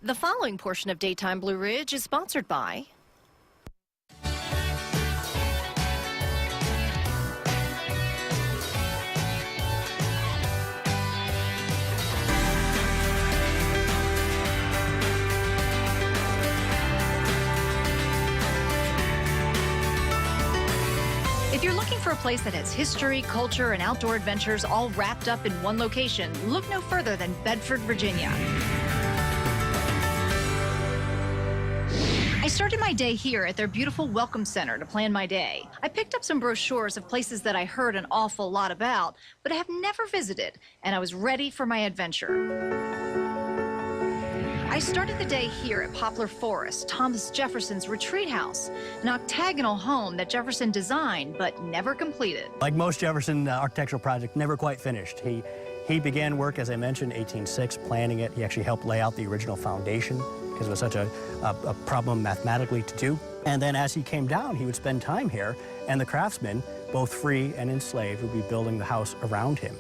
The following portion of Daytime Blue Ridge is sponsored by If you're looking for a place that has history, culture, and outdoor adventures all wrapped up in one location, look no further than Bedford, Virginia. I started my day here at their beautiful Welcome Center to plan my day. I picked up some brochures of places that I heard an awful lot about, but I have never visited, and I was ready for my adventure. I started the day here at Poplar Forest, Thomas Jefferson's retreat house, an octagonal home that Jefferson designed but never completed. Like most Jefferson architectural projects, never quite finished. He began work, as I mentioned, 1806, planning it. He actually helped lay out the original foundation because it was such a problem mathematically to do. And then as he came down, he would spend time here, and the craftsmen, both free and enslaved, would be building the house around him,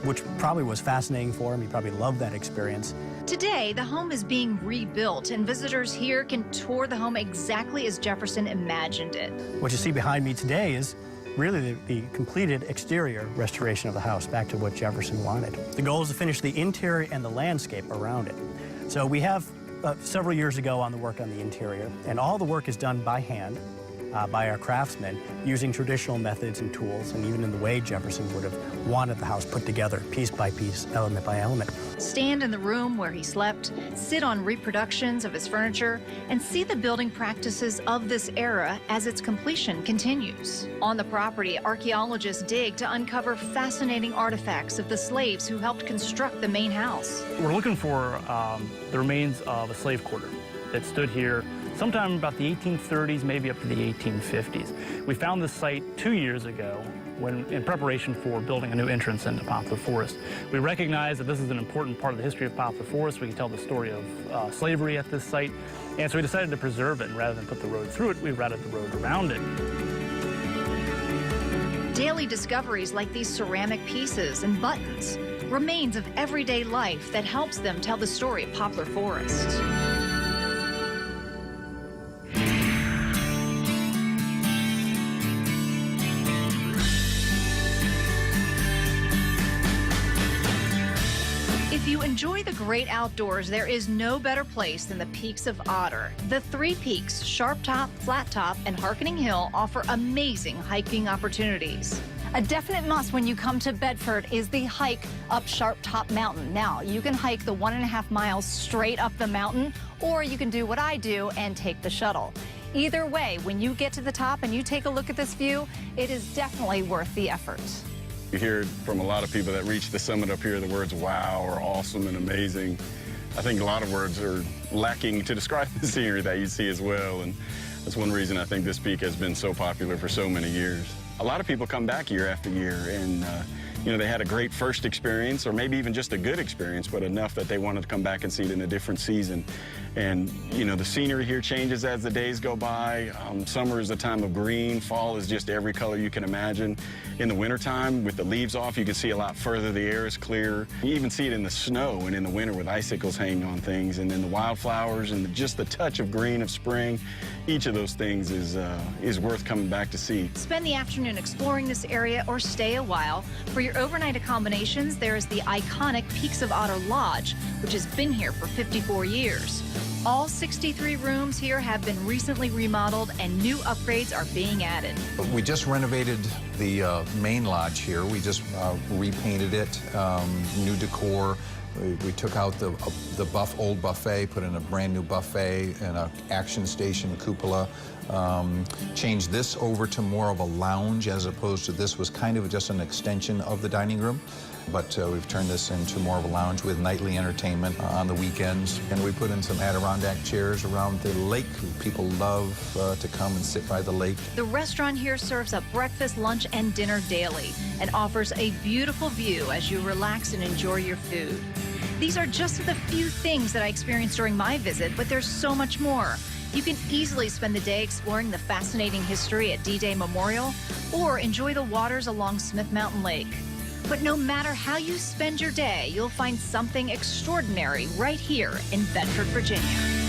which probably was fascinating for him. He probably loved that experience. Today, the home is being rebuilt, and visitors here can tour the home exactly as Jefferson imagined it. What you see behind me today is really the completed exterior restoration of the house, back to what Jefferson wanted. The goal is to finish the interior and the landscape around it. So we have several years ago on the work on the interior, and all the work is done by hand, by our craftsmen, using traditional methods and tools, and even in the way Jefferson would have wanted the house put together, piece by piece, element by element. Stand in the room where he slept, sit on reproductions of his furniture, and see the building practices of this era as its completion continues. On the property, archaeologists dig to uncover fascinating artifacts of the slaves who helped construct the main house. We're looking for the remains of a slave quarter that stood here sometime about the 1830s, maybe up to the 1850s. We found this site 2 years ago when in preparation for building a new entrance into Poplar Forest. We recognize that this is an important part of the history of Poplar Forest. We can tell the story of slavery at this site, and so we decided to preserve it, and rather than put the road through it, we routed the road around it. Daily discoveries like these ceramic pieces and buttons, remains of everyday life that helps them tell the story of Poplar Forest. If you enjoy the great outdoors, there is no better place than the Peaks of Otter. The three peaks, Sharp Top, Flat Top, and Harkening Hill, offer amazing hiking opportunities. A definite must when you come to Bedford is the hike up Sharp Top Mountain. Now, you can hike the 1.5 miles straight up the mountain, or you can do what I do and take the shuttle. Either way, when you get to the top and you take a look at this view, it is definitely worth the effort. You hear from a lot of people that reach the summit up here the words wow or awesome and amazing. I think a lot of words are lacking to describe the scenery that you see as well, and that's one reason I think this peak has been so popular for so many years. A lot of people come back year after year, and you know, they had a great first experience, or maybe even just a good experience, but enough that they wanted to come back and see it in a different season. And, you know, the scenery here changes as the days go by. Summer is a time of green. Fall is just every color you can imagine. In the wintertime, with the leaves off, you can see a lot further. The air is clear. You even see it in the snow and in the winter with icicles hanging on things, and then the wildflowers and just the touch of green of spring. Each of those things is worth coming back to see. Spend the afternoon exploring this area or stay a while. For your overnight accommodations, there is the iconic Peaks of Otter Lodge, which has been here for 54 years. All 63 rooms here have been recently remodeled, and new upgrades are being added. We just renovated the main lodge here. We just repainted it, new decor. We took out the old buffet, put in a brand new buffet and an action station cupola. Changed this over to more of a lounge, as opposed to this was kind of just an extension of the dining room. But we've turned this into more of a lounge with nightly entertainment on the weekends. And we put in some Adirondack chairs around the lake. People love to come and sit by the lake. The restaurant here serves up breakfast, lunch, and dinner daily and offers a beautiful view as you relax and enjoy your food. These are just the few things that I experienced during my visit, but there's so much more. You can easily spend the day exploring the fascinating history at D-Day Memorial or enjoy the waters along Smith Mountain Lake. But no matter how you spend your day, you'll find something extraordinary right here in Bedford, Virginia.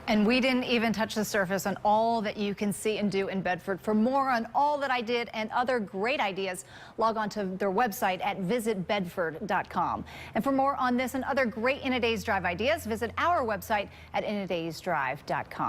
And we didn't even touch the surface on all that you can see and do in Bedford. For more on all that I did and other great ideas, log on to their website at visitbedford.com. And for more on this and other great In a Day's Drive ideas, visit our website at inadaysdrive.com.